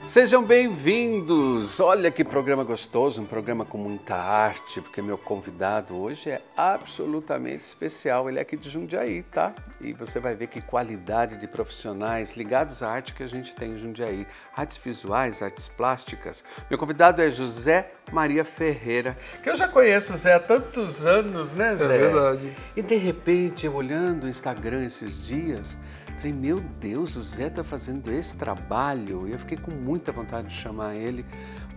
Sejam bem-vindos! Olha que programa gostoso, um programa com muita arte, porque meu convidado hoje é absolutamente especial. Ele é aqui de Jundiaí, tá? E você vai ver que qualidade de profissionais ligados à arte que a gente tem em Jundiaí. Artes visuais, artes plásticas. Meu convidado é José Maria Ferreira, que eu já conheço o Zé há tantos anos, né, Zé? É verdade. E de repente, eu olhando o Instagram esses dias, falei, meu Deus, o Zé está fazendo esse trabalho. E eu fiquei com muita vontade de chamar ele,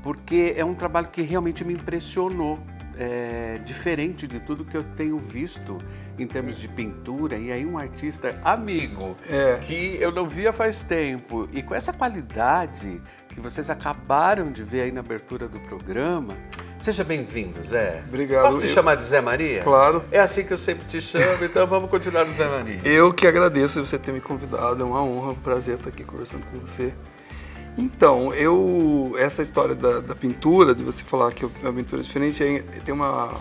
porque é um trabalho que realmente me impressionou. É diferente de tudo que eu tenho visto em termos de pintura. E aí um artista amigo, que eu não via faz tempo. E com essa qualidade que vocês acabaram de ver aí na abertura do programa. Seja bem-vindo, Zé. Obrigado. Posso te chamar de Zé Maria? Claro. É assim que eu sempre te chamo, então vamos continuar no Zé Maria. Eu que agradeço você ter me convidado, é uma honra, um prazer estar aqui conversando com você. Então, essa história da pintura, de você falar que a pintura é diferente, tem uma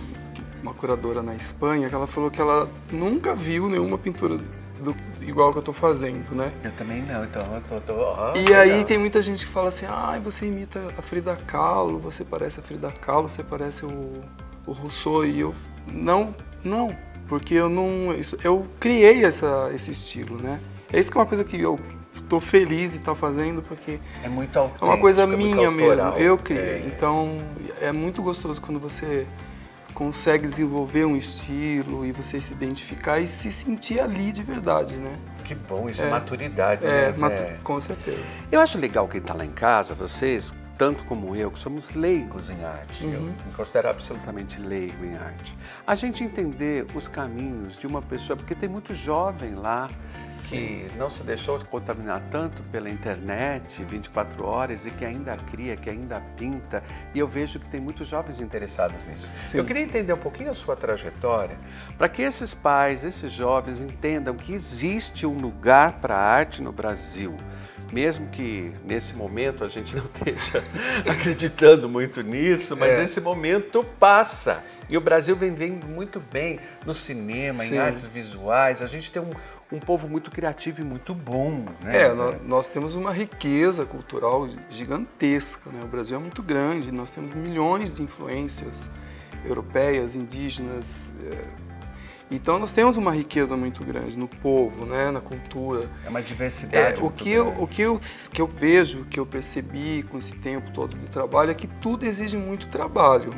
curadora na Espanha que ela falou que ela nunca viu nenhuma pintura igual que eu estou fazendo, né? Eu também não, então eu tô e aí tem muita gente que fala assim, você imita a Frida Kahlo, você parece a Frida Kahlo, você parece o Rousseau, e eu, não, porque eu criei esse estilo, né? Isso que é uma coisa que eu tô feliz de estar fazendo, porque é muito autêntico, é uma coisa minha mesmo, eu criei. É. Então é muito gostoso quando você consegue desenvolver um estilo e você se identificar e se sentir ali de verdade, né? Que bom, isso é maturidade, né, Zé? Com certeza. Eu acho legal quem está lá em casa, vocês, tanto como eu, que somos leigos em arte, eu me considero absolutamente leigo em arte, a gente entender os caminhos de uma pessoa, porque tem muito jovem lá que não se deixou contaminar tanto pela internet, 24 horas, e que ainda cria, que ainda pinta, e eu vejo que tem muitos jovens interessados nisso. Sim. Eu queria entender um pouquinho a sua trajetória, para que esses pais, esses jovens entendam que existe um lugar para a arte no Brasil. Mesmo que nesse momento a gente não esteja acreditando muito nisso, mas esse momento passa. E o Brasil vem muito bem no cinema, em artes visuais. A gente tem um povo muito criativo e muito bom, né? Nós temos uma riqueza cultural gigantesca, né? O Brasil é muito grande, nós temos milhões de influências europeias, indígenas. Então nós temos uma riqueza muito grande no povo, né, na cultura. É uma diversidade o que eu vejo, que eu percebi com esse tempo todo de trabalho é que tudo exige muito trabalho,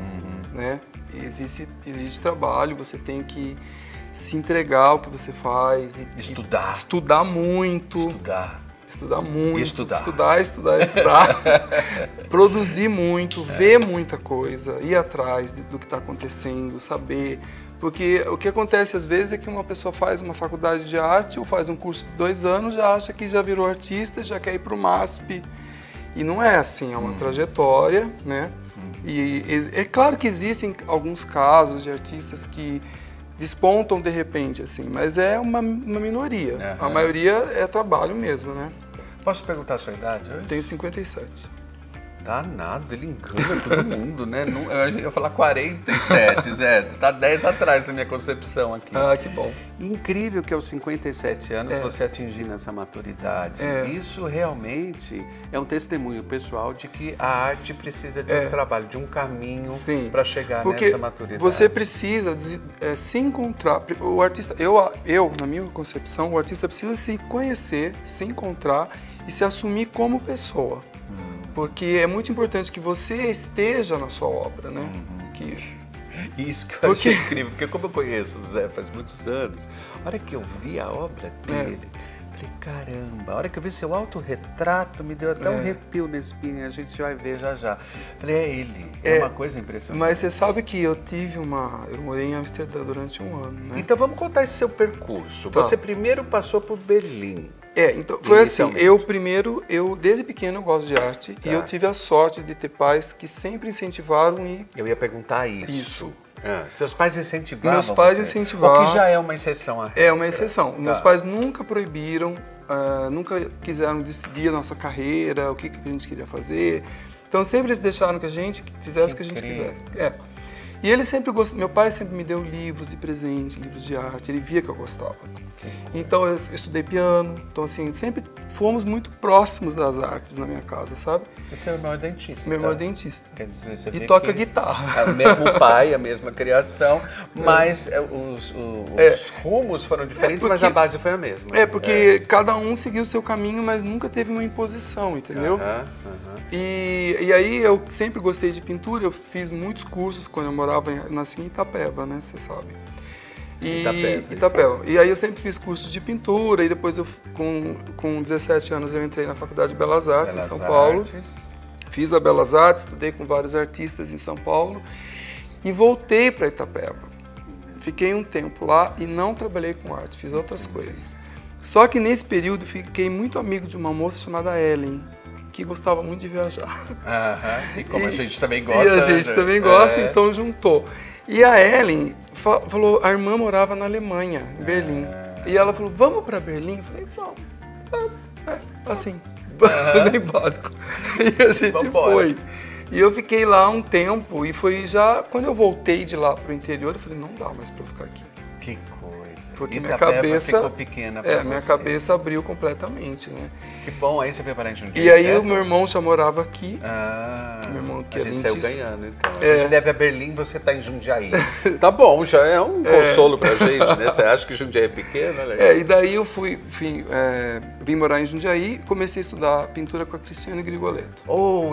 né? Exige trabalho, você tem que se entregar ao que você faz. Estudar muito. Estudar muito. Estudar. Produzir muito, ver muita coisa, ir atrás do que está acontecendo, saber. Porque o que acontece às vezes é que uma pessoa faz uma faculdade de arte ou faz um curso de 2 anos, já acha que já virou artista, já quer ir para o MASP. E não é assim, é uma trajetória, né? E é claro que existem alguns casos de artistas que despontam de repente, assim, mas é uma minoria. A maioria é trabalho mesmo, né? Posso perguntar a sua idade hoje? Eu tenho 57. Danado, ele engana todo mundo, né? Eu ia falar 47, Zé. Tá 10 atrás da minha concepção aqui. Que bom. Incrível que aos 57 anos você atingindo essa maturidade. Isso realmente é um testemunho pessoal de que a arte precisa de um trabalho, de um caminho para chegar nessa maturidade. Você precisa se encontrar. O artista, eu, na minha concepção, o artista precisa se conhecer, se encontrar e se assumir como pessoa. Porque é muito importante que você esteja na sua obra, né? Isso que eu achei incrível, porque como eu conheço o Zé faz muitos anos, a hora que eu vi a obra dele, falei, caramba, a hora que eu vi seu autorretrato, me deu até um arrepio na espinha, a gente vai ver já. Falei, é ele, é uma coisa impressionante. Mas você sabe que eu morei em Amsterdã durante 1 ano, né? Então vamos contar esse seu percurso. Você primeiro passou por Berlim. Então foi assim, eu desde pequeno eu gosto de arte e eu tive a sorte de ter pais que sempre incentivaram e... Eu ia perguntar isso. Seus pais incentivavam? Meus pais incentivavam. O que já é uma exceção. É uma exceção. Meus pais nunca proibiram, nunca quiseram decidir a nossa carreira, o que a gente queria fazer. Então sempre eles deixaram que a gente fizesse o que a gente quisesse. E ele sempre gostou, meu pai sempre me deu livros de presente, livros de arte, ele via que eu gostava. Então eu estudei piano, então assim, sempre fomos muito próximos das artes na minha casa, sabe? E seu irmão é dentista? Meu irmão é dentista. Quer dizer, você E vê toca que guitarra. é o mesmo pai, a mesma criação, mas os rumos foram diferentes, mas a base foi a mesma. Porque cada um seguiu o seu caminho, mas nunca teve uma imposição, entendeu? E aí eu sempre gostei de pintura, eu fiz muitos cursos quando eu morava, nasci em Itapeva, né, você sabe. Itapeva. E aí eu sempre fiz cursos de pintura e depois eu, com 17 anos eu entrei na Faculdade de Belas Artes em São Paulo. Fiz a Belas Artes, estudei com vários artistas em São Paulo e voltei para Itapeva. Fiquei um tempo lá e não trabalhei com arte, fiz outras coisas. Só que nesse período fiquei muito amigo de uma moça chamada Ellen, que gostava muito de viajar. E como a gente também gosta. E a gente também gosta, então juntou. E a Ellen falou, a irmã morava na Alemanha, em Berlim. E ela falou, vamos para Berlim? Eu falei, vamos. Assim, bem básico. E a gente foi. E eu fiquei lá um tempo e foi já, quando eu voltei de lá pro interior, eu falei, não dá mais para eu ficar aqui. Que coisa. Porque minha cabeça ficou pequena pra minha você. cabeça abriu completamente, né? Que bom, aí você veio parar em Jundiaí. E aí o meu irmão já morava aqui. Meu irmão que a é gente dentista. saiu ganhando, então. A gente deve a Berlim, você tá em Jundiaí. Tá bom, já é um consolo pra gente, né? Você acha que Jundiaí é pequeno? E daí eu vim morar em Jundiaí e comecei a estudar pintura com a Cristiane Grigoletto.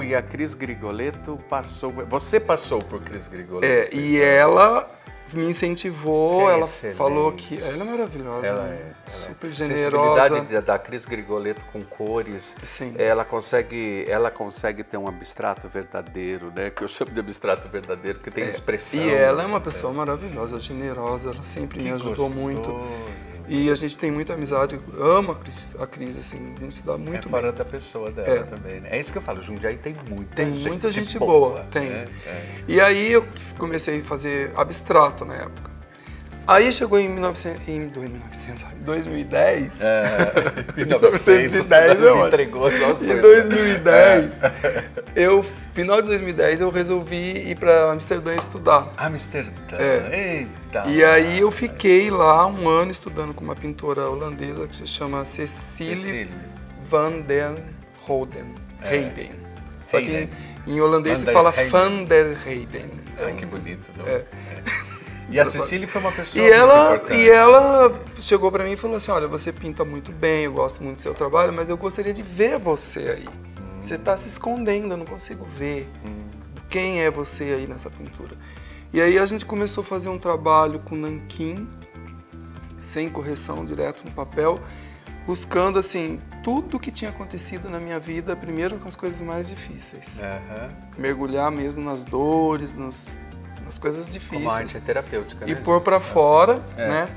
E a Cris Grigoletto passou... Você passou por Cris Grigoletto. E ela me incentivou, ela excelente. Falou que ela é maravilhosa, Ela né? é super A generosa. sensibilidade da Cris Grigoletto com cores, Sim. ela consegue ter um abstrato verdadeiro, né? Que eu chamo de abstrato verdadeiro, porque tem expressão. E ela é uma pessoa maravilhosa, generosa, ela sempre me ajudou muito. E a gente tem muita amizade, amo a Cris, assim, a gente se dá muito bem. Fora da pessoa dela também, né? É isso que eu falo, Jundiaí tem muita gente boa. Tem. Né? E aí eu comecei a fazer abstrato na época. Aí chegou em 2010. 1910, eu entregou nós dois. Em 2010, final de 2010, eu resolvi ir para Amsterdã estudar. Amsterdã, eita! E aí eu fiquei lá um ano estudando com uma pintora holandesa que se chama Cecile van den Heyden. Só que em holandês se fala Van der Heyden. Ai, que bonito, não? E a Cecília foi uma pessoa e ela chegou para mim e falou assim, olha, você pinta muito bem, eu gosto muito do seu trabalho, mas eu gostaria de ver você aí. Você está se escondendo, eu não consigo ver. Quem é você aí nessa pintura? E aí a gente começou a fazer um trabalho com nanquim, sem correção, direto no papel, buscando assim tudo que tinha acontecido na minha vida, primeiro com as coisas mais difíceis. Mergulhar mesmo nas dores, nas coisas difíceis. Como arte terapêutica, né? E pôr para fora, né?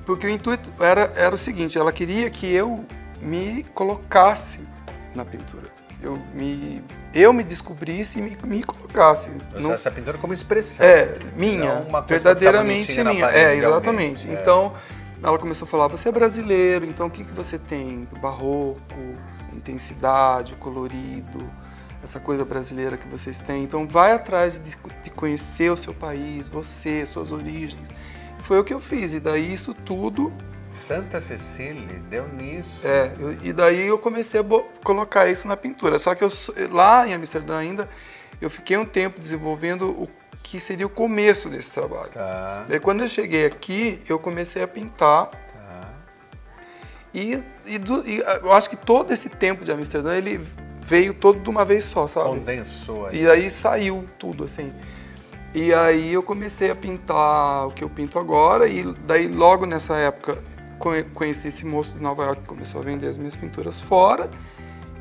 Porque o intuito era o seguinte, ela queria que eu me colocasse na pintura. Eu me descobrisse e me colocasse. Essa pintura como expressão. Minha, verdadeiramente minha. Exatamente. Então, ela começou a falar, você é brasileiro, então o que você tem? Do barroco, intensidade, colorido, essa coisa brasileira que vocês têm. Então, vai atrás de conhecer o seu país, você, suas origens. E foi o que eu fiz. E daí, isso tudo... Santa Cecília deu nisso. E daí eu comecei a colocar isso na pintura. Só que lá em Amsterdã ainda, eu fiquei um tempo desenvolvendo o que seria o começo desse trabalho. Daí, quando eu cheguei aqui, eu comecei a pintar. E eu acho que todo esse tempo de Amsterdã, ele veio todo de uma vez só, sabe? Condensou aí. E aí saiu tudo, assim. E aí eu comecei a pintar o que eu pinto agora, e daí logo nessa época conheci esse moço de Nova York que começou a vender as minhas pinturas fora.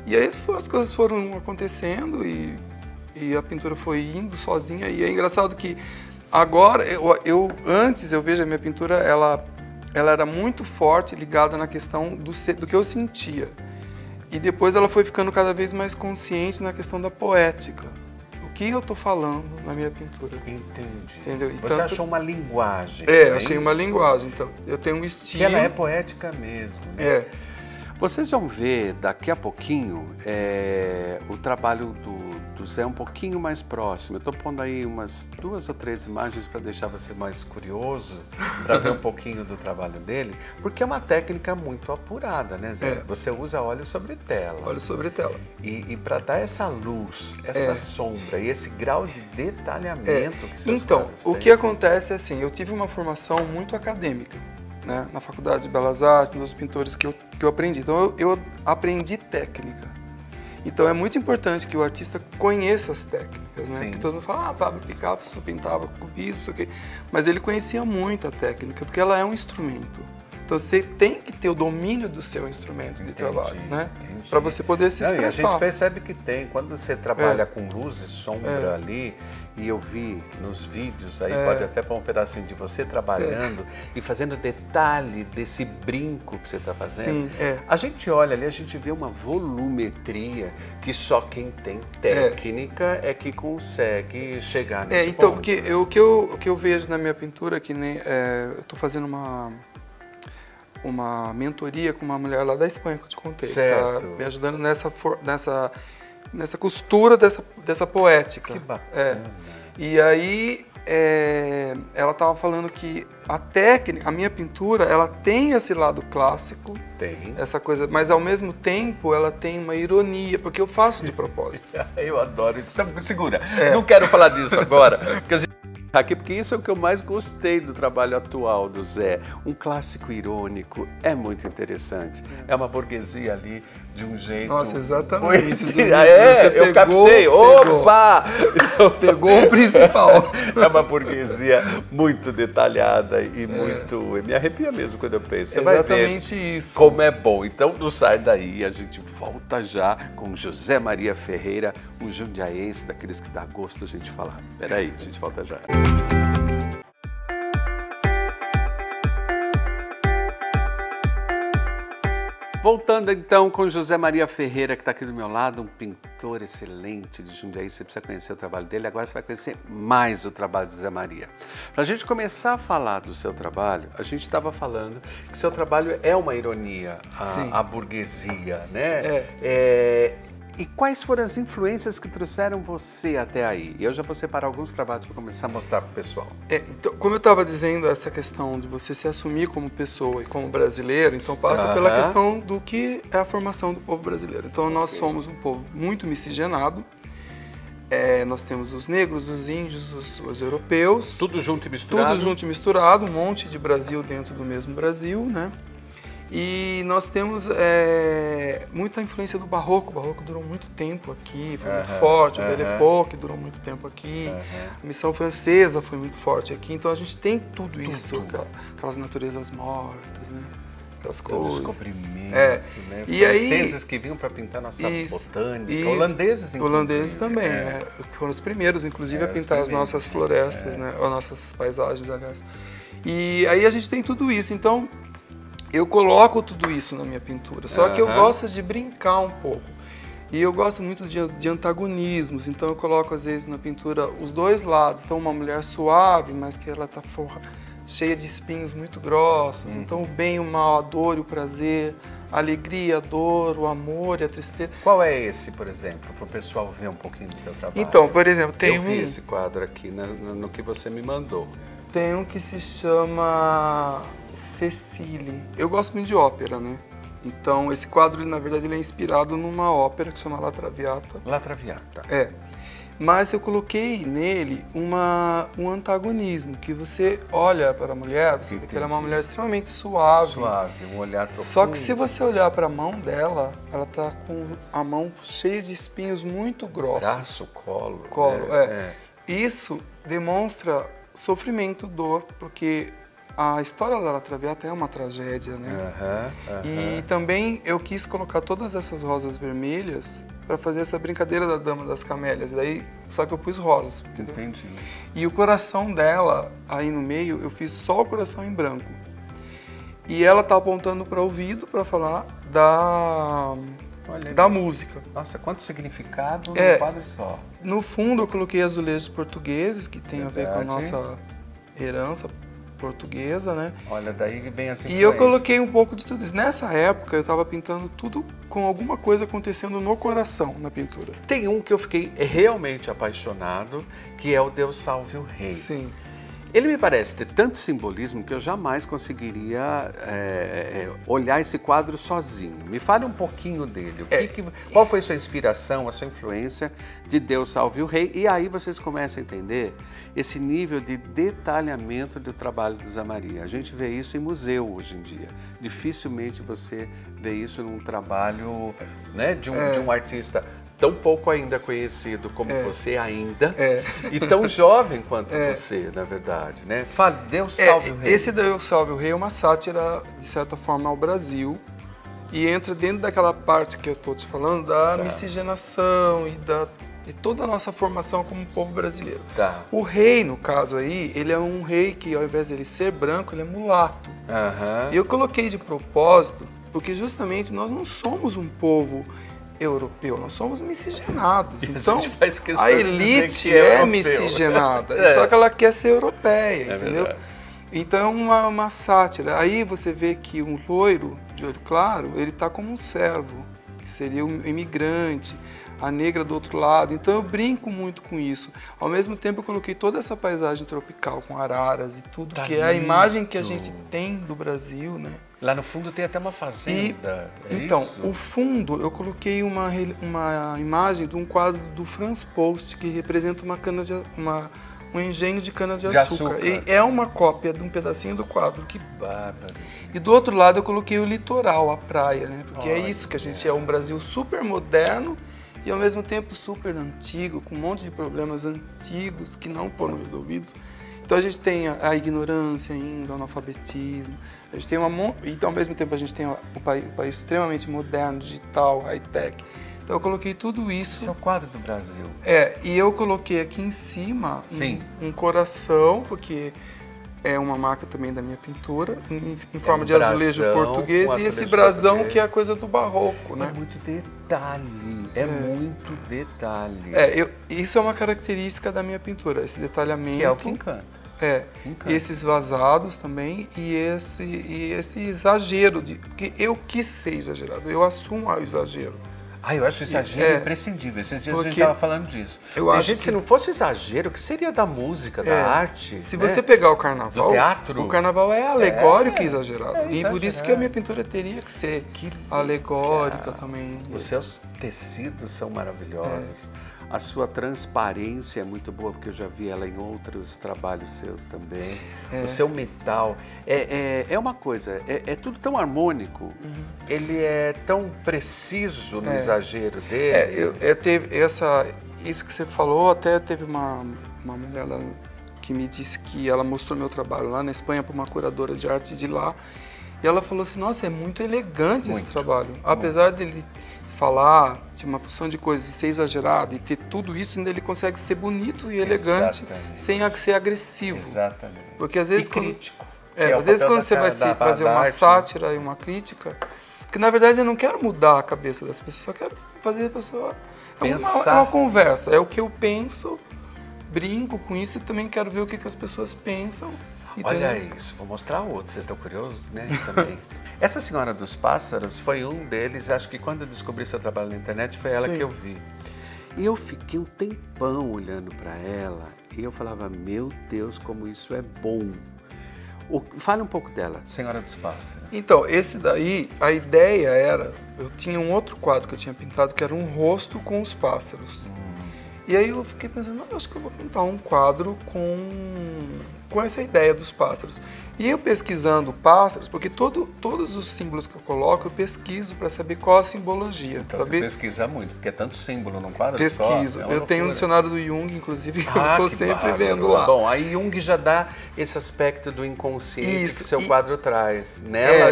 E aí as coisas foram acontecendo e a pintura foi indo sozinha. E é engraçado que agora, antes eu vejo a minha pintura, ela era muito forte, ligada na questão do que eu sentia. E depois ela foi ficando cada vez mais consciente na questão da poética. O que eu estou falando na minha pintura. Entendi. Entendeu? E você achou uma linguagem. Achei uma linguagem. Então, eu tenho um estilo... Que ela é poética mesmo. Né? Vocês vão ver daqui a pouquinho o trabalho do Zé um pouquinho mais próximo. Eu estou pondo aí umas 2 ou 3 imagens para deixar você mais curioso, para ver um pouquinho do trabalho dele, porque é uma técnica muito apurada, né, Zé? Você usa óleo sobre tela. Óleo sobre tela. E para dar essa luz, essa sombra e esse grau de detalhamento que seus Então, quadros o têm. que acontece é assim, eu tive uma formação muito acadêmica, né, na Faculdade de Belas Artes, nos pintores que eu aprendi. Então, eu aprendi técnica. Então, é muito importante que o artista conheça as técnicas, né? Que todo mundo fala, Pablo Picasso pintava cubismo, não sei o quê. Mas ele conhecia muito a técnica, porque ela é um instrumento. Então, você tem que ter o domínio do seu instrumento de trabalho, né? Para você poder se expressar. E a gente percebe que tem. Quando você trabalha com luz e sombra ali, e eu vi nos vídeos, aí pode até pôr um pedacinho de você trabalhando e fazendo detalhe desse brinco que você está fazendo. A gente olha ali, a gente vê uma volumetria que só quem tem técnica é que consegue chegar nesse então, ponto. Porque o que eu vejo na minha pintura, que nem eu estou fazendo uma mentoria com uma mulher lá da Espanha que eu te contei, que está me ajudando nessa costura dessa poética. Que bacana. E aí ela estava falando que a técnica, a minha pintura, ela tem esse lado clássico, essa coisa, mas ao mesmo tempo ela tem uma ironia, porque eu faço de propósito. Eu adoro isso. Então, segura, não quero falar disso agora, porque a gente aqui, porque isso é o que eu mais gostei do trabalho atual do Zé. Um clássico irônico, é muito interessante. É uma burguesia ali de um jeito... Nossa, exatamente. Eu captei. Opa! Pegou o principal. É uma burguesia muito detalhada e muito... Me arrepia mesmo quando eu penso. Você vai ver isso. como é bom. Então não sai daí, a gente volta já com José Maria Ferreira, um jundiaense daqueles que dá gosto a gente falar. Peraí, a gente volta já. Voltando então com José Maria Ferreira, que está aqui do meu lado, um pintor excelente de Jundiaí. Você precisa conhecer o trabalho dele, agora você vai conhecer mais o trabalho do José Maria. Para a gente começar a falar do seu trabalho, a gente estava falando que seu trabalho é uma ironia à burguesia, né? E quais foram as influências que trouxeram você até aí? Eu já vou separar alguns trabalhos para começar a mostrar para o pessoal. Então, como eu estava dizendo, essa questão de você se assumir como pessoa e como brasileiro, então passa pela questão do que é a formação do povo brasileiro. Então nós somos um povo muito miscigenado. Nós temos os negros, os índios, os europeus. Tudo junto e misturado? Tudo junto e misturado, um monte de Brasil dentro do mesmo Brasil, né? E nós temos muita influência do Barroco. O Barroco durou muito tempo aqui, foi muito forte. O Belle Époque durou muito tempo aqui. A Missão Francesa foi muito forte aqui. Então a gente tem tudo isso, aquelas naturezas mortas, né? Aquelas coisas. Descobrimento, né? E aí, franceses que vinham para pintar nossa botânica, holandeses inclusive. Holandeses também, foram os primeiros, inclusive, a pintar as nossas florestas, né? Ou nossas paisagens, aliás. E aí a gente tem tudo isso, então... Eu coloco tudo isso na minha pintura, só que eu gosto de brincar um pouco. E eu gosto muito de antagonismos, então eu coloco às vezes na pintura os dois lados. Então uma mulher suave, mas que ela está cheia de espinhos muito grossos. Então o bem, o mal, a dor e o prazer, a alegria, a dor, o amor e a tristeza. Qual é esse, por exemplo, para o pessoal ver um pouquinho do teu trabalho? Então, por exemplo, tem Eu vi esse quadro aqui no que você me mandou. Tem um que se chama Cecile. Eu gosto muito de ópera, né? Então, esse quadro, na verdade, ele é inspirado numa ópera que se chama La Traviata. La Traviata. Mas eu coloquei nele um antagonismo, que você olha para a mulher, você vê que ela é uma mulher extremamente suave. Suave, um olhar profundo. Só que se você olhar para a mão dela, ela está com a mão cheia de espinhos muito grossos. Braço, colo. Isso demonstra sofrimento, dor, porque a história da La Traviata é uma tragédia, né? E também eu quis colocar todas essas rosas vermelhas para fazer essa brincadeira da Dama das Camélias. Daí, só que eu pus rosas, entendeu? Entendi. E o coração dela, aí no meio, eu fiz só o coração em branco. E ela tá apontando para o ouvido para falar da música. Nossa, quanto significado num quadro só. No fundo, eu coloquei azulejos portugueses, que tem a ver com a nossa herança portuguesa, né? Olha, daí vem essa influência. E eu coloquei um pouco de tudo isso. Nessa época, eu estava pintando tudo com alguma coisa acontecendo no coração, na pintura. Tem um que eu fiquei realmente apaixonado, que é o Deus Salve o Rei. Sim. Ele me parece ter tanto simbolismo que eu jamais conseguiria olhar esse quadro sozinho. Me fale um pouquinho dele. Qual foi sua inspiração, a sua influência de Deus Salve o Rei? E aí vocês começam a entender esse nível de detalhamento do trabalho do Zé Maria. A gente vê isso em museu hoje em dia. Dificilmente você vê isso num trabalho, né, de um artista tão pouco ainda conhecido como você ainda, e tão jovem quanto você, na verdade, né? Fale, Deus Salve o Rei. Esse Deus Salve o Rei é uma sátira, de certa forma, ao Brasil, e entra dentro daquela parte que eu estou te falando, da miscigenação e toda a nossa formação como povo brasileiro. Tá. O rei, no caso aí, ele é um rei que, ao invés de ele ser branco, ele é mulato. E eu coloquei de propósito, porque justamente nós não somos um povo europeu, nós somos miscigenados. Então, a elite é miscigenada, só que ela quer ser europeia, entendeu? Verdade. Então é uma sátira. Aí você vê que um loiro de olho claro, ele está como um servo, que seria um imigrante, a negra do outro lado. Então eu brinco muito com isso. Ao mesmo tempo eu coloquei toda essa paisagem tropical com araras e tudo, que é a imagem que a gente tem do Brasil, né? Lá no fundo tem até uma fazenda. Então, isso? o fundo, eu coloquei uma imagem de um quadro do Franz Post que representa um engenho de cana-de-açúcar. E é uma cópia de um pedacinho do quadro. Que bárbaro. E do outro lado eu coloquei o litoral, a praia, né? Porque é isso que a gente é, um Brasil super moderno e ao mesmo tempo super antigo, com um monte de problemas antigos que não foram resolvidos. Então a gente tem a ignorância ainda, o analfabetismo, a gente tem então ao mesmo tempo a gente tem o país extremamente moderno, digital, high-tech. Então eu coloquei tudo isso. Esse é o quadro do Brasil. E eu coloquei aqui em cima um coração, porque é uma marca também da minha pintura, em forma de azulejo português, e esse brasão que é a coisa do barroco, né? É muito detalhe, muito detalhe. Isso é uma característica da minha pintura, esse detalhamento. Que é o que encanta. E esses vazados também, e esse exagero, porque eu quis ser exagerado, eu assumo o exagero. Eu acho o exagero imprescindível. Esses dias a gente estava falando disso. Se não fosse o exagero, o que seria da música, da arte? Se você pegar o carnaval, do teatro, o carnaval é alegórico e exagerado. E por isso que a minha pintura teria que ser alegórica também. Os seus tecidos são maravilhosos. A sua transparência é muito boa, porque eu já vi ela em outros trabalhos seus também. O seu metal é uma coisa, é tudo tão harmônico, ele é tão preciso no exagero dele. Isso que você falou, até teve uma mulher lá que me disse que ela mostrou meu trabalho lá na Espanha para uma curadora de arte de lá, e ela falou assim, nossa, é muito elegante esse trabalho. Apesar dele falar de uma porção de coisas e ser exagerado e ter tudo isso, ainda ele consegue ser bonito e elegante sem ser agressivo. Exatamente. Porque às vezes crítico. Às vezes quando você vai fazer uma sátira e uma crítica, porque na verdade eu não quero mudar a cabeça das pessoas, só quero fazer a pessoa pensar. É uma conversa, é o que eu penso, brinco com isso e também quero ver o que as pessoas pensam. Olha isso, vou mostrar outro, vocês estão curiosos, né? Também. Essa Senhora dos Pássaros foi um deles, acho que quando eu descobri seu trabalho na internet foi ela que eu vi. E eu fiquei um tempão olhando para ela e eu falava, meu Deus, como isso é bom. Fale um pouco dela, Senhora dos Pássaros. Então, esse daí, a ideia era, eu tinha um outro quadro que eu tinha pintado que era um rosto com os pássaros. E aí eu fiquei pensando, acho que eu vou pintar um quadro com essa ideia dos pássaros. E eu pesquisando pássaros, porque todos os símbolos que eu coloco, eu pesquiso para saber qual a simbologia. Então você pesquisa muito, porque é tanto símbolo num quadro pesquiso. Só. Eu tenho um dicionário do Jung, inclusive, eu estou sempre vendo lá. Bom, aí Jung já dá esse aspecto do inconsciente que seu quadro traz. Nela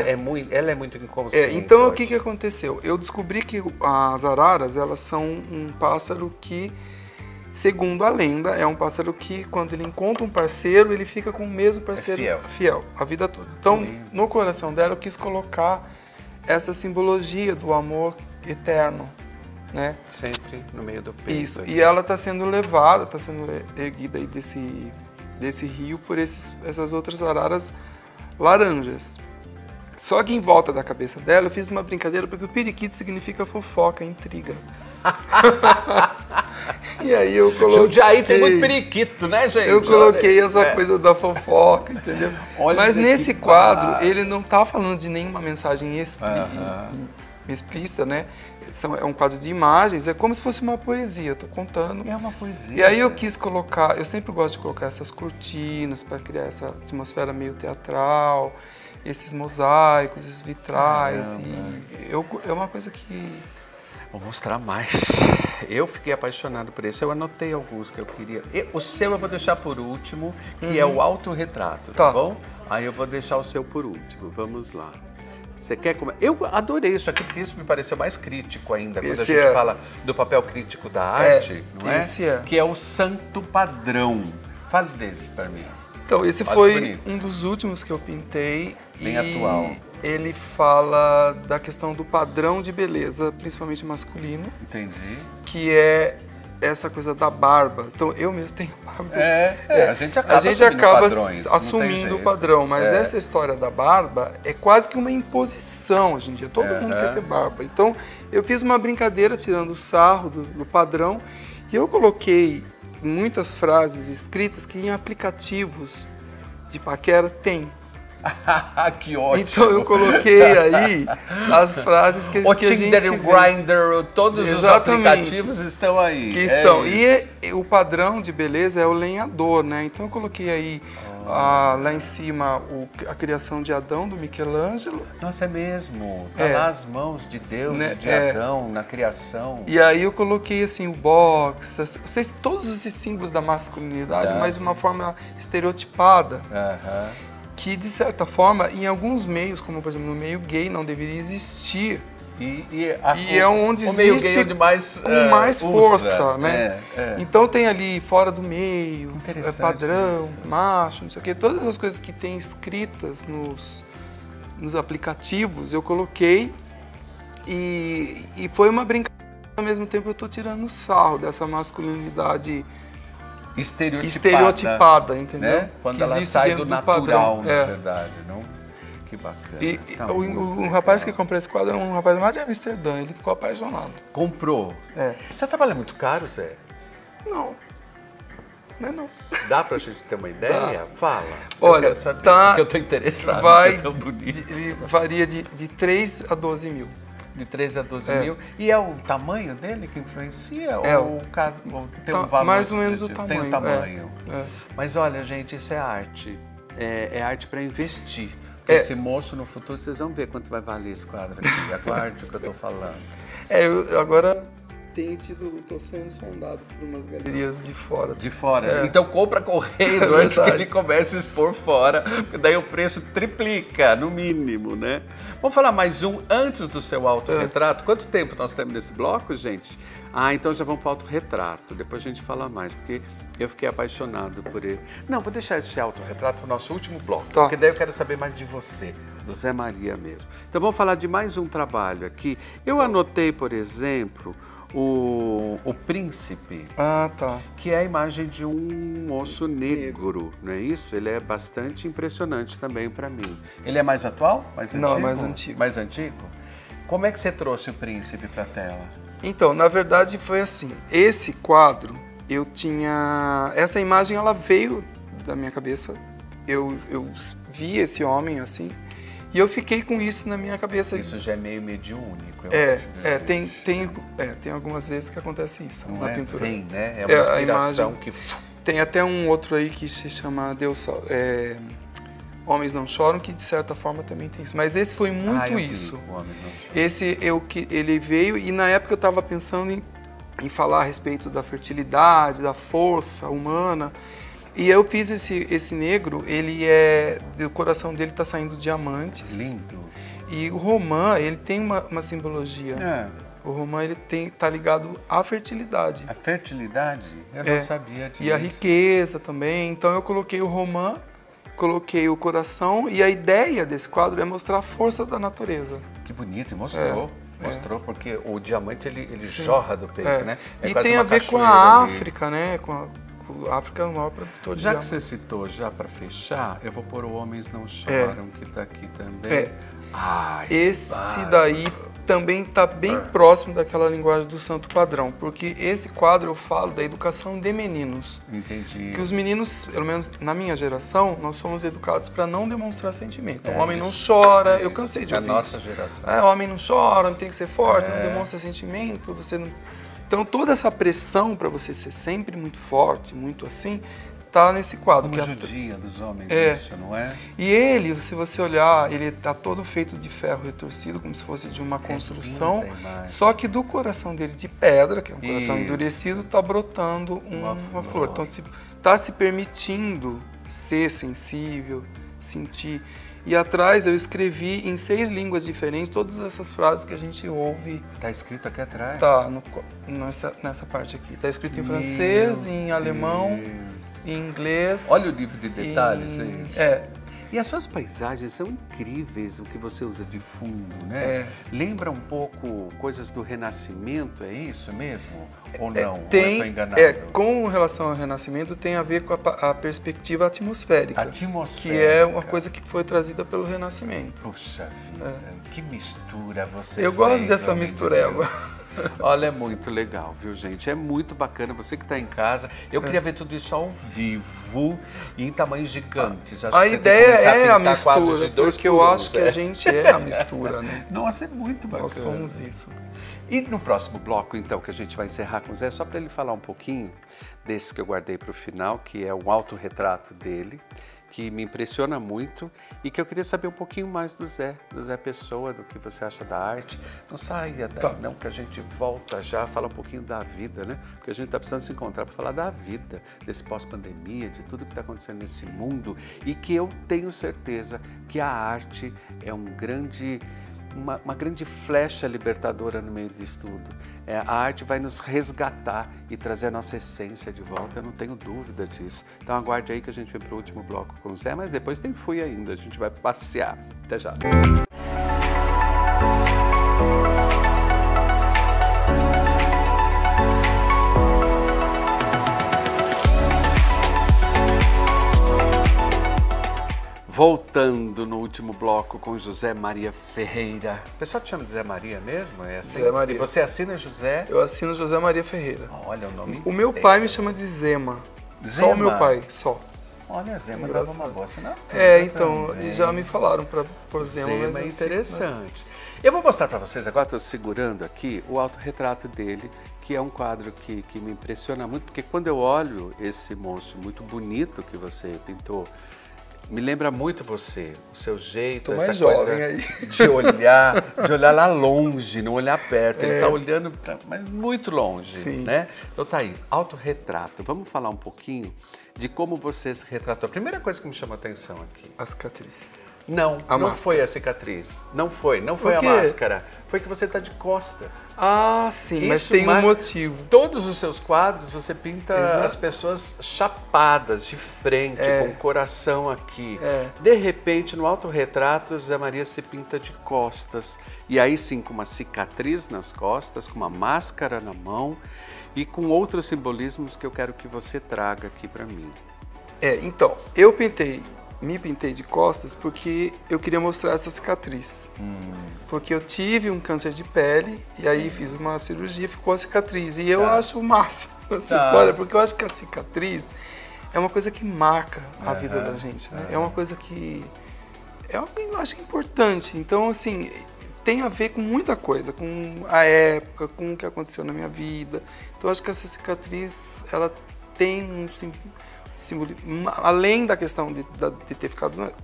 ela é muito inconsciente. Então o que aconteceu? Eu descobri que as araras, elas são um pássaro que, segundo a lenda, é um pássaro que, quando ele encontra um parceiro, ele fica com o mesmo parceiro fiel a vida toda. Então, no coração dela, eu quis colocar essa simbologia do amor eterno, né? Sempre no meio do peito. Isso. E ela está sendo levada, está sendo erguida aí desse rio por essas outras araras laranjas. Só que em volta da cabeça dela eu fiz uma brincadeira porque o periquito significa fofoca, intriga. E aí eu coloquei... Jundiaí tem muito periquito, né, gente? Eu coloquei essa coisa da fofoca, entendeu? Mas nesse quadro, ele não tá falando de nenhuma mensagem explícita, né? É um quadro de imagens, é como se fosse uma poesia, eu tô contando. É uma poesia. E aí eu quis colocar, eu sempre gosto de colocar essas cortinas para criar essa atmosfera meio teatral, esses mosaicos, esses vitrais. É uma coisa que... Vou mostrar mais. Eu fiquei apaixonado por esse. Eu anotei alguns que eu queria. O seu eu vou deixar por último, que é o autorretrato, tá bom? Aí eu vou deixar o seu por último. Vamos lá. Você quer comer? Eu adorei isso aqui, porque isso me pareceu mais crítico ainda, quando a gente fala do papel crítico da arte, não é? Esse é. Que é o Santo Padrão. Fale dele para mim. Então, esse foi um dos últimos que eu pintei. Bem atual. Ele fala da questão do padrão de beleza, principalmente masculino. Entendi. Que é essa coisa da barba. Então, eu mesmo tenho barba. A gente acaba assumindo o padrão, mas essa história da barba é quase que uma imposição hoje em dia. Todo mundo quer ter barba. Então, eu fiz uma brincadeira tirando o sarro do padrão e eu coloquei muitas frases escritas que em aplicativos de paquera tem. Que ótimo! Então eu coloquei aí as frases que a gente Tinder, o Grindr, todos os aplicativos estão aí. Que estão. E o padrão de beleza é o lenhador, né? Então eu coloquei aí lá em cima a criação de Adão, do Michelangelo. Nossa, é mesmo. Tá lá as mãos de Deus, né? De Adão, na criação. E aí eu coloquei assim o box, todos esses símbolos da masculinidade, mas de uma forma estereotipada. Que, de certa forma, em alguns meios, como por exemplo no meio gay, não deveria existir. E é onde existe com mais força, né? Então tem ali fora do meio, padrão, macho, não sei o quê. Todas as coisas que tem escritas nos aplicativos, eu coloquei e foi uma brincadeira. Ao mesmo tempo eu estou tirando sarro dessa masculinidade estereotipada, entendeu? Né? Quando ela sai do natural, na verdade, não? Que bacana. O rapaz que comprou esse quadro é um rapaz lá de Amsterdã, ele ficou apaixonado. Comprou? Você trabalha muito caro, Zé? Não. Não. Dá pra gente ter uma ideia? Fala. Olha, eu saber, porque eu tô interessado. Vai é tão bonito. Varia de 3 a 12 mil. De 3 a 12 mil. E é o tamanho dele que influencia? Ou tem um valor? Mais ou menos o tamanho. Tem o tamanho. Mas olha, gente, isso é arte. É arte para investir. Esse moço no futuro, vocês vão ver quanto vai valer esse quadro aqui. Aguarde o que eu tô falando. Eu agora tô sendo sondado por umas galerias de fora. De fora. Então compra correndo antes que ele comece a expor fora, porque daí o preço triplica, no mínimo, né? Vamos falar mais um antes do seu autorretrato. Quanto tempo nós temos nesse bloco, gente? Então já vamos para o autorretrato. Depois a gente fala mais, porque eu fiquei apaixonado por ele. Não, vou deixar esse autorretrato para o nosso último bloco, porque daí eu quero saber mais de você, do Zé Maria mesmo. Então vamos falar de mais um trabalho aqui. Eu anotei, por exemplo, o Príncipe, que é a imagem de um moço negro, não é isso? Ele é bastante impressionante também para mim. Ele é mais atual? Mais antigo? Não, mais antigo. Mais antigo? Como é que você trouxe o Príncipe para a tela? Então, na verdade foi assim, esse quadro, eu tinha... Essa imagem, ela veio da minha cabeça, eu vi esse homem assim, e eu fiquei com isso na minha cabeça. Isso já é meio mediúnico, eu acho. Tem algumas vezes que acontece isso na pintura. Vem, né? É uma inspiração que... Tem até um outro aí que se chama Homens Não Choram, que de certa forma também tem isso. Mas esse foi muito isso. Esse ele veio e na época eu estava pensando em falar a respeito da fertilidade, da força humana. E eu fiz esse negro, o coração dele está saindo diamantes. Lindo. E o romã, ele tem uma simbologia. O romã, ele tá ligado à fertilidade. A fertilidade? Eu não sabia disso. E a riqueza também. Então eu coloquei o romã, coloquei o coração, e a ideia desse quadro é mostrar a força da natureza. Que bonito, e mostrou. Mostrou, porque o diamante, ele jorra do peito, né? E tem a ver com a África, né? Com A África é o maior produtor de Já que diamante. você citou, já para fechar, eu vou pôr o Homens Não Choram, que está aqui também. Ai, Esse daí também está bem próximo daquela linguagem do Santo Padrão, porque esse quadro eu falo da educação de meninos. Entendi. Que os meninos, pelo menos na minha geração, nós somos educados para não demonstrar sentimento. O homem não chora, eu cansei de ouvir a nossa isso. geração. O homem não chora, não tem que ser forte, não demonstra sentimento, você não... Então toda essa pressão para você ser sempre muito forte, muito assim, tá nesse quadro. Como que judia dos homens, isso, não é? E ele, se você olhar, ele tá todo feito de ferro retorcido, como se fosse de uma construção, só que do coração dele de pedra, que é um coração endurecido, tá brotando uma flor. Então tá se permitindo ser sensível, sentir. E atrás eu escrevi em 6 línguas diferentes todas essas frases que a gente ouve. Tá escrito aqui atrás? Tá, nessa parte aqui. Tá escrito em francês, em alemão, em inglês. Olha o livro de detalhes, gente. E as suas paisagens são incríveis, o que você usa de fundo, né? Lembra um pouco coisas do Renascimento, é isso mesmo? Ou não? Tem, eu tô enganado? Com relação ao Renascimento, tem a ver com a perspectiva atmosférica. Atmosférica. Que é uma coisa que foi trazida pelo Renascimento. Puxa vida, que mistura você Eu gosto dessa mistureba. Olha, é muito legal, viu, gente? É muito bacana. Você que está em casa, eu queria ver tudo isso ao vivo e em tamanhos gigantes. Acho a que ideia é a mistura, porque eu acho que a gente é a mistura, né? Nossa, é muito bacana. Nós somos isso. E no próximo bloco, então, que a gente vai encerrar com o Zé, só para ele falar um pouquinho desse que eu guardei para o final, que é um autorretrato dele, que me impressiona muito e que eu queria saber um pouquinho mais do Zé Pessoa, do que você acha da arte. Não saia daí, não, que a gente volta já, fala um pouquinho da vida, né? Porque a gente está precisando se encontrar para falar da vida, desse pós-pandemia, de tudo que está acontecendo nesse mundo e que eu tenho certeza que a arte é uma grande flecha libertadora no meio disso tudo. A arte vai nos resgatar e trazer a nossa essência de volta, eu não tenho dúvida disso. Então aguarde aí que a gente vem para o último bloco com o Zé, mas depois tem Fui ainda, a gente vai passear. Até já. Voltando no último bloco com José Maria Ferreira. O pessoal te chama de Zé Maria mesmo? É assim? Zé Maria. E você assina José? Eu assino José Maria Ferreira. Olha o nome. O meu pai me chama de Zema. Só o meu pai, só. Olha, Zema dava uma boa assinatura. Então, também. Já me falaram para por Zema. Zema é interessante. Eu vou mostrar para vocês agora, estou segurando aqui, o autorretrato dele, que é um quadro que me impressiona muito, porque quando eu olho esse monstro muito bonito que você pintou, me lembra muito você, o seu jeito, essa coisa de olhar lá longe, não olhar perto. Ele está olhando mas muito longe, né? Então tá aí, autorretrato. Vamos falar um pouquinho de como você se retratou. A primeira coisa que me chamou a atenção aqui. A cicatriz. Não foi a cicatriz. Não foi a máscara. Foi que você está de costas. Ah, sim, mas tem um motivo. Todos os seus quadros você pinta as pessoas chapadas, de frente, com o coração aqui. De repente, no autorretrato, José Maria se pinta de costas. E aí sim, com uma cicatriz nas costas, com uma máscara na mão e com outros simbolismos que eu quero que você traga aqui para mim. Então, eu me pintei de costas porque eu queria mostrar essa cicatriz. Porque eu tive um câncer de pele e aí fiz uma cirurgia e ficou a cicatriz. E eu acho o máximo essa história, porque eu acho que a cicatriz é uma coisa que marca a vida da gente, né? É uma coisa que eu acho importante. Então, assim, tem a ver com muita coisa, com a época, com o que aconteceu na minha vida. Então, eu acho que essa cicatriz, ela tem um além da questão de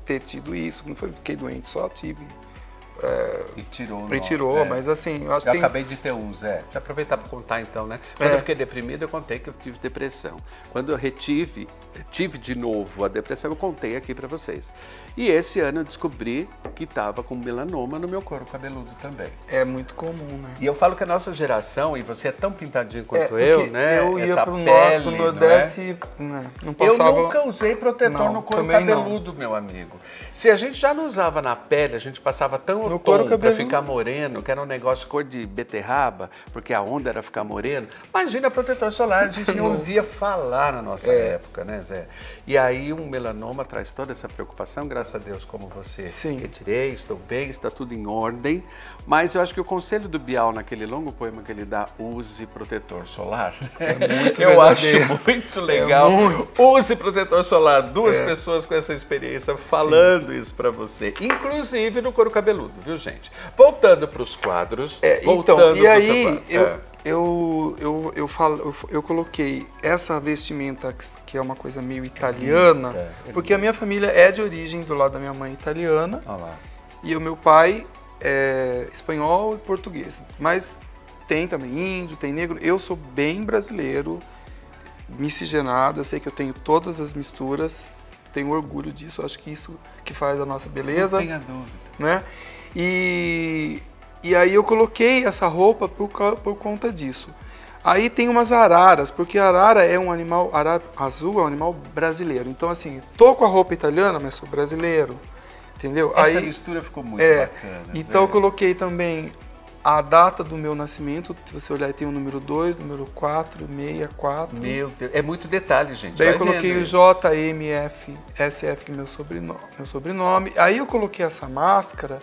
ter tido isso, não foi fiquei doente, só tive. E tirou, mas assim, eu acho que. Eu acabei de ter um, Zé. Deixa eu aproveitar para contar então, né? Quando eu fiquei deprimido, eu contei que eu tive depressão. Quando eu tive de novo a depressão, eu contei aqui para vocês. E esse ano eu descobri que estava com melanoma no meu couro cabeludo também. É muito comum, né? E eu falo que a nossa geração, e você é tão pintadinho quanto eu, né? Eu ia pro Nordeste, não passava. Eu nunca usei protetor no couro cabeludo, meu amigo. Se a gente já não usava na pele, a gente passava tão no tom para ficar moreno, que era um negócio cor de beterraba, porque a onda era ficar moreno. Imagina protetor solar, a gente não ouvia falar na nossa época, né, Zé? E aí um melanoma traz toda essa preocupação, graças a Deus, como você retirei, estou bem, está tudo em ordem. Mas eu acho que o conselho do Bial, naquele longo poema que ele dá, use protetor solar. É muito eu acho muito legal. Muito. Use protetor solar. Duas pessoas com essa experiência falando isso para você. Inclusive no couro cabeludo, viu, gente? Voltando para os quadros. Então, e aí eu coloquei essa vestimenta, que é uma coisa meio italiana, porque a minha família é de origem do lado da minha mãe italiana. Olha lá. E o meu pai é espanhol e português. Mas tem também índio, tem negro. Eu sou bem brasileiro, miscigenado. Eu sei que eu tenho todas as misturas. Tenho orgulho disso. Acho que isso que faz a nossa beleza. Não tenha dúvida. Né? E aí eu coloquei essa roupa por conta disso. Aí tem umas araras, porque a arara é um animal, arara azul é um animal brasileiro. Então assim, tô com a roupa italiana, mas sou brasileiro. Entendeu? Essa mistura ficou muito bacana. Então eu coloquei também a data do meu nascimento. Se você olhar, tem o número 2, número 464. Meu Deus, é muito detalhe, gente. Daí eu coloquei o JMFSF, que é meu sobrenome. Aí eu coloquei essa máscara,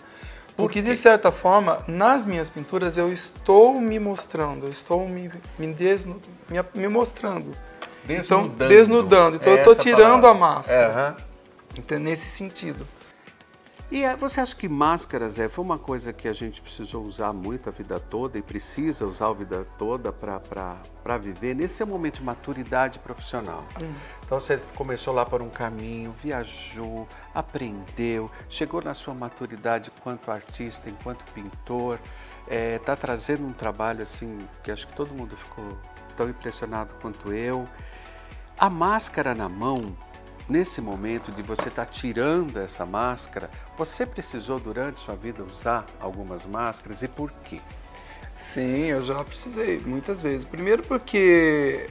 porque de certa forma, nas minhas pinturas, eu estou me mostrando, eu estou me mostrando. Desnudando. Então eu estou tirando a máscara. Então, nesse sentido. E você acha que máscaras foi uma coisa que a gente precisou usar muito a vida toda e precisa usar a vida toda para viver nesse seu momento de maturidade profissional? Então você começou lá por um caminho, viajou, aprendeu, chegou na sua maturidade enquanto artista, enquanto pintor, está trazendo um trabalho assim que acho que todo mundo ficou tão impressionado quanto eu. A máscara na mão, nesse momento de você estar tirando essa máscara, você precisou durante sua vida usar algumas máscaras e por quê? Sim, eu já precisei muitas vezes. Primeiro porque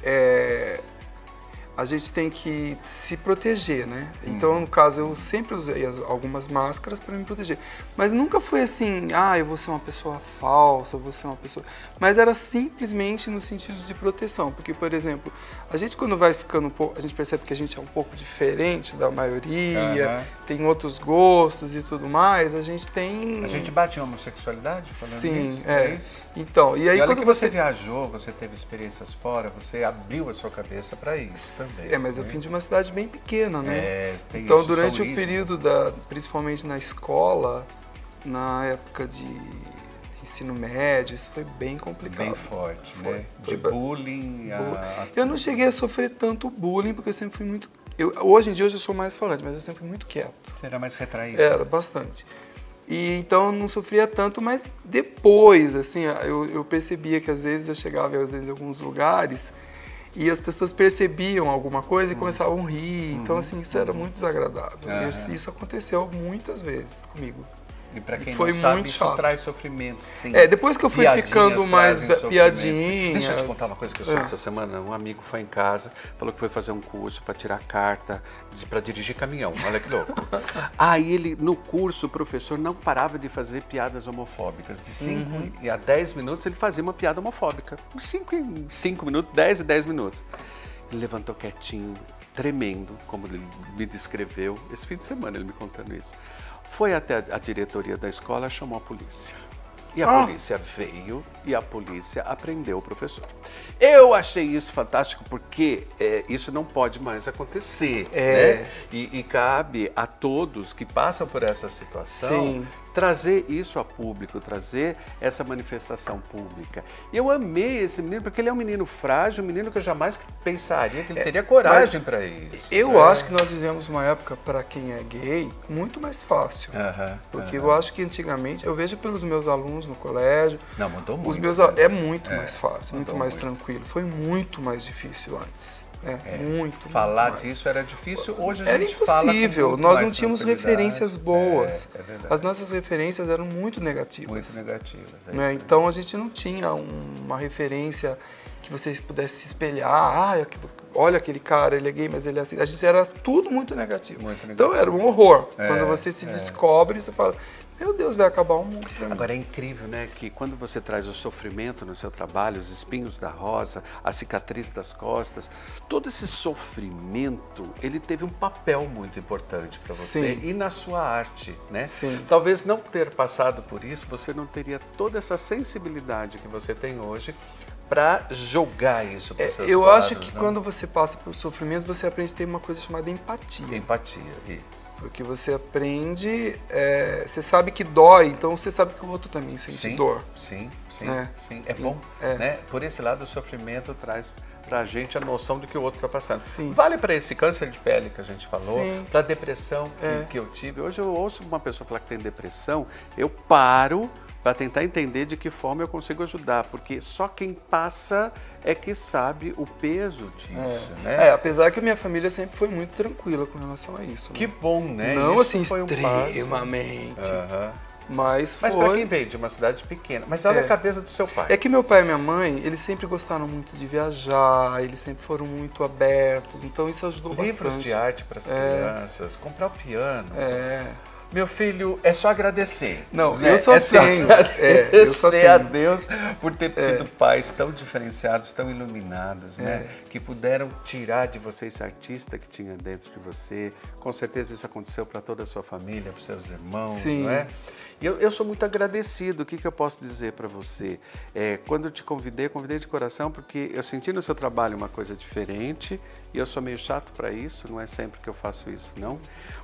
a gente tem que se proteger, né? Então, no caso, eu sempre usei algumas máscaras para me proteger. Mas nunca foi assim, eu vou ser uma pessoa falsa, eu vou ser uma pessoa... Mas era simplesmente no sentido de proteção. Porque, por exemplo, a gente quando vai ficando um pouco... A gente percebe que a gente é um pouco diferente da maioria, tem outros gostos e tudo mais, a gente tem... A gente bate em homossexualidade falando Sim, isso? É isso? Então, e aí olha quando que você viajou, você teve experiências fora, você abriu a sua cabeça para isso também. Mas eu vim de uma cidade bem pequena, né? Então, isso, durante o período, principalmente na escola, na época de ensino médio, isso foi bem complicado. Bem forte, né? De bullying Eu não cheguei a sofrer tanto bullying, porque eu sempre fui muito... Hoje em dia eu sou mais falante, mas eu sempre fui muito quieto. Você era mais retraído? Era, bastante. E então eu não sofria tanto, mas depois, assim, eu percebia que às vezes eu chegava em alguns lugares e as pessoas percebiam alguma coisa e começavam a rir. Então, assim, isso era muito desagradável. Isso aconteceu muitas vezes comigo. E para quem foi não sabe, muito isso chato. traz sofrimento, sim. Depois que eu fui ficando mais piadinhas... Deixa eu te contar uma coisa que eu soube essa semana. Um amigo foi em casa, falou que foi fazer um curso para tirar carta, para dirigir caminhão. Olha que louco. Aí ele, no curso, o professor não parava de fazer piadas homofóbicas. De 5 a 10 minutos ele fazia uma piada homofóbica. 5 em 5 minutos, 10 e 10 minutos. Ele levantou quietinho, tremendo, como ele me descreveu. Esse fim de semana ele me contando isso. Foi até a diretoria da escola, chamou a polícia. E a polícia veio e a polícia apreendeu o professor. Eu achei isso fantástico porque isso não pode mais acontecer. Né? E cabe a todos que passam por essa situação trazer isso a público, trazer essa manifestação pública. E eu amei esse menino porque ele é um menino frágil, um menino que eu jamais pensaria que ele teria coragem para isso. Eu acho que nós vivemos uma época, para quem é gay, muito mais fácil. Porque eu acho que antigamente, eu vejo pelos meus alunos no colégio... Não, mudou muito. É muito mais fácil, muito mais tranquilo. Foi muito mais difícil antes. Muito. Falar mais. disso era difícil, hoje a era gente impossível, fala com nós não tínhamos referências boas. É verdade. As nossas referências eram muito negativas. Muito negativas. Né? Então a gente não tinha uma referência que vocês pudessem se espelhar. Olha aquele cara, ele é gay, mas ele é assim. A gente era tudo muito negativo. Então era um horror. Quando você se descobre, você fala, meu Deus, vai acabar o mundo pra mim. Agora é incrível, né, que quando você traz o sofrimento no seu trabalho, os espinhos da rosa, a cicatriz das costas, todo esse sofrimento, ele teve um papel muito importante para você. Sim. E na sua arte, né? Sim. Talvez não ter passado por isso, você não teria toda essa sensibilidade que você tem hoje para jogar isso para os seus Eu quadros, acho que quando você passa por sofrimento, você aprende a ter uma coisa chamada empatia. Empatia, isso. Porque você aprende, você sabe que dói, então você sabe que o outro também sente dor. Sim. É bom, né? Por esse lado, o sofrimento traz pra gente a noção de que o outro está passando. Sim. Vale para esse câncer de pele que a gente falou, para a depressão que eu tive. Hoje eu ouço uma pessoa falar que tem depressão, eu paro para tentar entender de que forma eu consigo ajudar, porque só quem passa é que sabe o peso disso, né? Apesar que a minha família sempre foi muito tranquila com relação a isso. Que bom, né? Não isso assim extremamente. Mas para quem veio de uma cidade pequena. Mas olha a cabeça do seu pai. É que meu pai e minha mãe, eles sempre gostaram muito de viajar, eles sempre foram muito abertos, então isso ajudou bastante. Livros de arte para as crianças, comprar o piano. Meu filho, é só agradecer. Não, eu só tenho. Agradecer a Deus por ter tido pais tão diferenciados, tão iluminados, né? Que puderam tirar de você esse artista que tinha dentro de você. Com certeza isso aconteceu para toda a sua família, para os seus irmãos, não é? E eu sou muito agradecido. O que eu posso dizer para você? Quando eu te convidei de coração porque eu senti no seu trabalho uma coisa diferente e eu sou meio chato para isso, não é sempre que eu faço isso, não.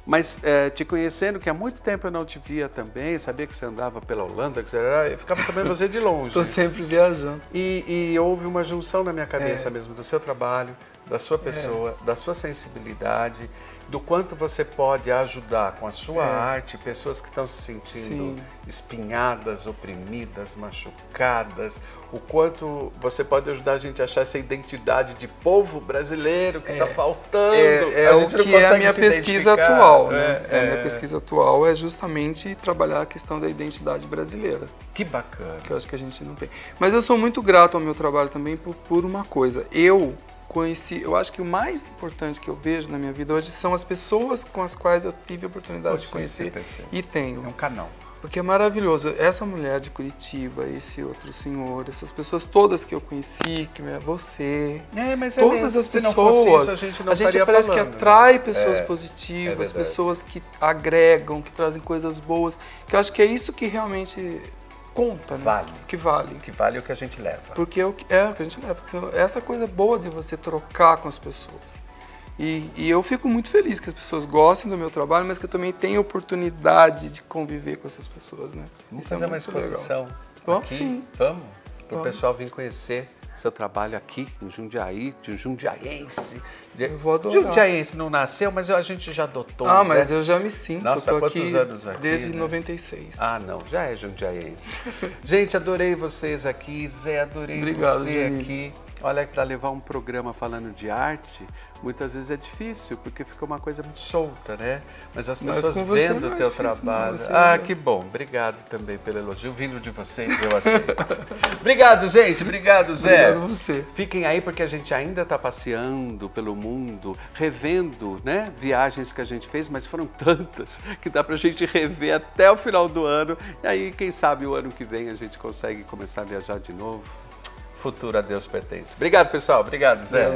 Mas te conhecendo, que há muito tempo eu não te via também, sabia que você andava pela Holanda, que eu ficava sabendo você de longe. Estou sempre viajando. E houve uma junção na minha cabeça mesmo do seu trabalho, da sua pessoa, da sua sensibilidade, do quanto você pode ajudar com a sua arte pessoas que estão se sentindo espinhadas, oprimidas, machucadas, o quanto você pode ajudar a gente a achar essa identidade de povo brasileiro que está faltando. A gente não consegue a minha pesquisa atual. Né? A minha pesquisa atual é justamente trabalhar a questão da identidade brasileira. Que bacana. Que eu acho que a gente não tem. Mas eu sou muito grato ao meu trabalho também por uma coisa. Eu acho que o mais importante que eu vejo na minha vida hoje são as pessoas com as quais eu tive a oportunidade de conhecer e tenho. É um canal. Porque é maravilhoso. Essa mulher de Curitiba, esse outro senhor, essas pessoas todas que eu conheci, que é você, mas todas as pessoas, isso, a gente parece que atrai pessoas positivas, pessoas que agregam, que trazem coisas boas, que eu acho que é isso que realmente conta, né? Vale. Que vale. Que vale o que a gente leva. Porque o que a gente leva. Porque essa coisa boa de você trocar com as pessoas. E eu fico muito feliz que as pessoas gostem do meu trabalho, mas que eu também tenho oportunidade de conviver com essas pessoas, né? Vamos fazer uma exposição legal. Vamos aqui? sim. Vamos? Para o pessoal vir conhecer seu trabalho aqui em Jundiaí, de jundiaense. Eu vou adorar. Jundiaense não nasceu, mas a gente já adotou. Mas eu já me sinto. Nossa, eu tô quantos anos aqui? Desde 96. Não, já é jundiaense. Gente, adorei vocês aqui. Zé, adorei você aqui. Olha, para levar um programa falando de arte, muitas vezes é difícil, porque fica uma coisa muito solta, né? Mas as pessoas vendo o teu trabalho... que bom. Obrigado também pelo elogio. Vindo de você, eu aceito. Obrigado, gente. Obrigado, Zé. Obrigado a você. Fiquem aí, porque a gente ainda está passeando pelo mundo, revendo, né, viagens que a gente fez, mas foram tantas que dá para a gente rever até o final do ano. E aí, quem sabe, o ano que vem a gente consegue começar a viajar de novo. Futuro a Deus pertence. Obrigado, pessoal. Obrigado, Zé.